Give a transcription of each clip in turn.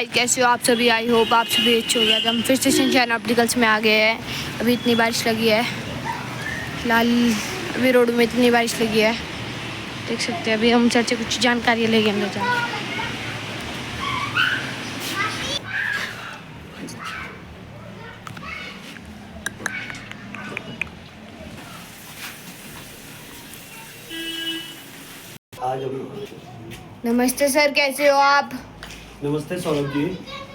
कैसे हो आप सभी। आई होप आप सभी अच्छे हो गए। हम फिर से सनशाइन ऑप्टिकल्स में आ गए हैं। अभी इतनी बारिश लगी है, फिलहाल अभी रोड में इतनी बारिश लगी है, देख सकते हैं। अभी हम सर से कुछ जानकारी लेंगे अंदर जाकर। आज हम नमस्ते सर, कैसे हो आप। नमस्ते सौरभ जी।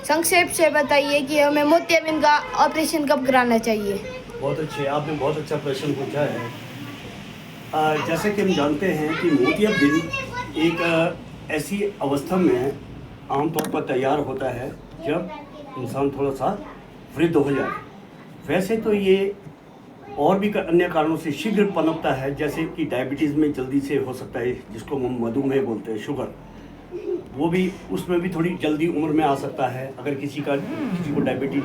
संक्षेप से बताइए कि हमें मोतियाबिंद का ऑपरेशन कब कराना चाहिए। बहुत अच्छे, आपने बहुत अच्छा प्रश्न पूछा है। जैसे कि हम जानते हैं कि मोतियाबिंद एक ऐसी अवस्था में आमतौर पर तैयार होता है जब इंसान थोड़ा सा वृद्ध हो जाए। वैसे तो ये और भी अन्य कारणों से शीघ्र पनपता है, जैसे कि डायबिटीज़ में जल्दी से हो सकता है, जिसको हम मधुमेह बोलते हैं, शुगर, वो भी उसमें भी थोड़ी जल्दी उम्र में आ सकता है। अगर किसी को डायबिटीज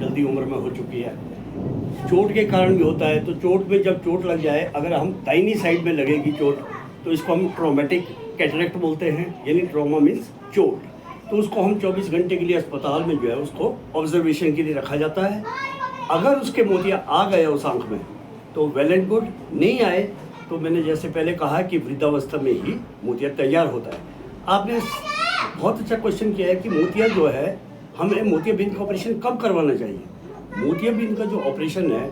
जल्दी उम्र में हो चुकी है, चोट के कारण भी होता है। तो चोट में जब चोट लग जाए, अगर हम दाहिनी साइड में लगेगी चोट, तो इसको हम ट्रॉमेटिक कैटरेक्ट बोलते हैं, यानी ट्रॉमा मीन्स चोट। तो उसको हम 24 घंटे के लिए अस्पताल में जो है उसको ऑब्जर्वेशन के लिए रखा जाता है। अगर उसके मोतिया आ गए उस आंख में तो वेल एंड गुड, नहीं आए तो मैंने जैसे पहले कहा कि वृद्धावस्था में ही मोतिया तैयार होता है। आपने बहुत अच्छा क्वेश्चन किया है कि मोतिया जो है, हमें मोतियाबिंद का ऑपरेशन कब करवाना चाहिए। मोतियाबिंद का जो ऑपरेशन है,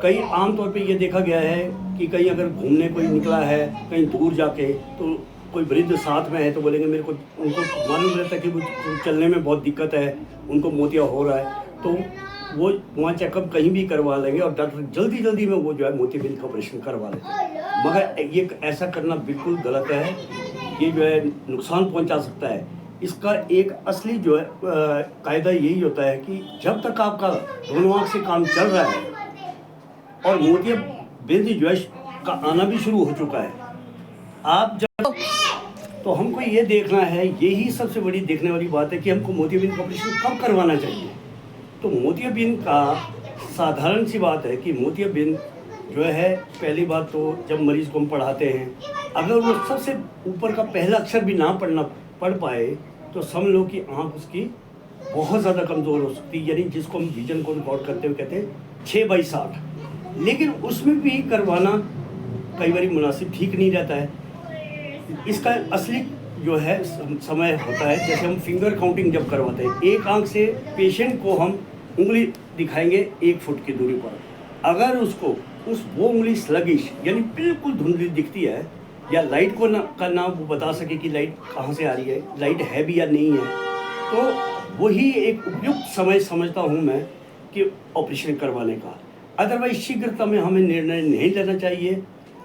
कई आमतौर पे ये देखा गया है कि कहीं अगर घूमने कोई निकला है कहीं दूर जाके, तो कोई वृद्ध साथ में है तो बोलेंगे मेरे को, उनको मालूम रहता है कि वो चलने में बहुत दिक्कत है, उनको मोतिया हो रहा है, तो वो वहाँ चेकअप कहीं भी करवा लेंगे और डॉक्टर जल्दी जल्दी में वो जो है मोतियाबिंद का ऑपरेशन करवा लेते हैं। मगर ये ऐसा करना बिल्कुल गलत है। ये जो है नुकसान पहुंचा सकता है। इसका एक असली जो है कायदा यही होता है कि जब तक आपका दोनों आँख से काम चल रहा है और मोतियाबिंद जो है का आना भी शुरू हो चुका है, आप जब, तो हमको ये देखना है, यही सबसे बड़ी देखने वाली बात है कि हमको मोतियाबिंद का ऑपरेशन कब करवाना चाहिए। तो मोतियाबिंद का साधारण सी बात है कि मोतियाबिंद जो है, पहली बात तो जब मरीज़ को हम पढ़ाते हैं, अगर वो सबसे ऊपर का पहला अक्षर भी ना पढ़ पाए तो समझ लो कि आँख उसकी बहुत ज़्यादा कमज़ोर हो सकती है, यानी जिसको हम विजन को रिकॉर्ड करते हुए कहते हैं 6/60। लेकिन उसमें भी करवाना कई बार मुनासिब ठीक नहीं रहता है। इसका असली जो है समय होता है, जैसे हम फिंगर काउंटिंग जब करवाते हैं, एक आंख से पेशेंट को हम उंगली दिखाएंगे 1 फुट की दूरी पर। अगर उसको वो उंगली स्लगिश यानी बिल्कुल धुंधली दिखती है, या लाइट को ना वो बता सके कि लाइट कहाँ से आ रही है, लाइट है भी या नहीं है, तो वही एक उपयुक्त समय समझता हूँ मैं कि ऑपरेशन करवाने का। अदरवाइज शीघ्रता में हमें निर्णय नहीं लेना चाहिए,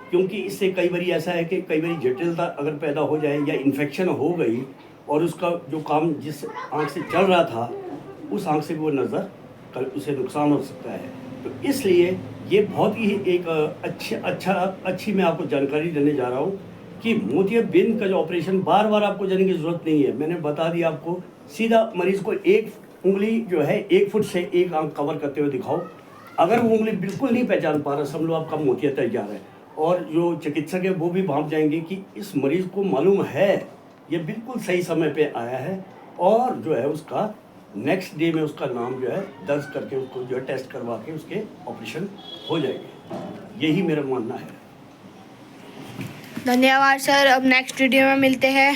क्योंकि इससे कई बार ऐसा है कि कई बार जटिलता अगर पैदा हो जाए या इन्फेक्शन हो गई और उसका जो काम जिस आँख से चल रहा था उस आँख से वो नज़र, उसे नुकसान हो सकता है। तो इसलिए ये बहुत ही एक अच्छी मैं आपको जानकारी देने जा रहा हूँ कि मोतियाबिंद का जो ऑपरेशन बार बार आपको जाने की ज़रूरत नहीं है। मैंने बता दिया आपको, सीधा मरीज़ को एक उंगली जो है 1 फुट से एक आँख कवर करते हुए दिखाओ। अगर वो उंगली बिल्कुल नहीं पहचान पा रहा, समझ लो आपका मोतिया तैयार है। और जो चिकित्सक है वो भी भाप जाएंगे कि इस मरीज़ को मालूम है ये बिल्कुल सही समय पे आया है, और जो है उसका नेक्स्ट डे में उसका नाम जो है दर्ज करके उसको जो है टेस्ट करवा के उसके ऑपरेशन हो जाएंगे। यही मेरा मानना है। धन्यवाद सर, अब नेक्स्ट वीडियो में मिलते हैं।